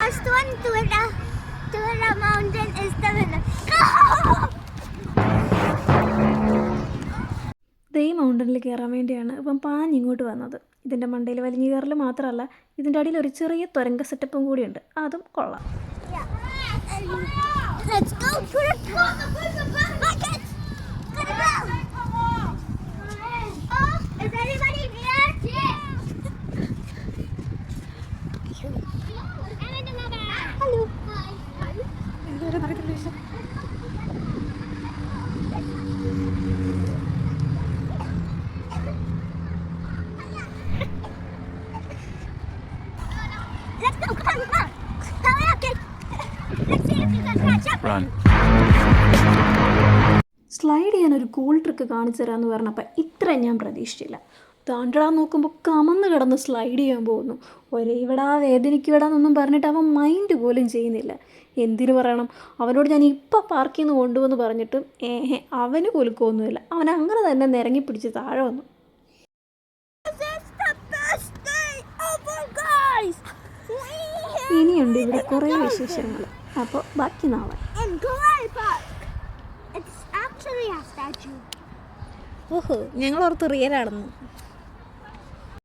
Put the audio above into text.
First one to the mountain is the winner. ഈ മൗണ്ടനിൽ കയറാൻ വേണ്ടിയാണ് ഇപ്പം പാഞ്ഞിങ്ങോട്ട് വന്നത്. ഇതിൻ്റെ മണ്ടയിൽ വലിഞ്ഞു കയറൽ മാത്രമല്ല, ഇതിൻ്റെ അടിയിൽ ഒരു ചെറിയ തുരങ്ക സെറ്റപ്പും കൂടിയുണ്ട്. അതും കൊള്ളാം. Let's go to the top. Is anybody here? Hello. Let's go. Come on. Hurry up, kid. Let's see if you can catch up. Run. Slide ചെയ്യാൻ ഒരു കൂൾ ട്രിക്ക് കാണിച്ചു തരാമെന്ന് പറഞ്ഞപ്പോൾ ഇത്ര ഞാൻ പ്രതീക്ഷിച്ചില്ല. താണ്ടിടാൻ നോക്കുമ്പോൾ കമന്ന് കിടന്ന് സ്ലൈഡ് ചെയ്യാൻ പോകുന്നു. ഒരേവിടാ വേദനിക്കുവിടാന്നൊന്നും പറഞ്ഞിട്ട് അവൻ മൈൻഡ് പോലും ചെയ്യുന്നില്ല. എന്തിനു പറയണം, അവനോട് ഞാൻ ഇപ്പം പാർക്കിൽ നിന്ന് കൊണ്ടുവന്ന് പറഞ്ഞിട്ടും അവന് കുലുക്കമൊന്നുമില്ല. അവൻ അങ്ങനെ തന്നെ നിരങ്ങി പിടിച്ച് താഴെ വന്നു. ഇനിയുണ്ട് ഇവിടെ കുറേ വിശേഷങ്ങൾ. അപ്പോൾ ബാക്കി നാളെ. It's actually a statue. ഓഹോ, ഞങ്ങളോർത്ത് റിയലാണെന്ന്.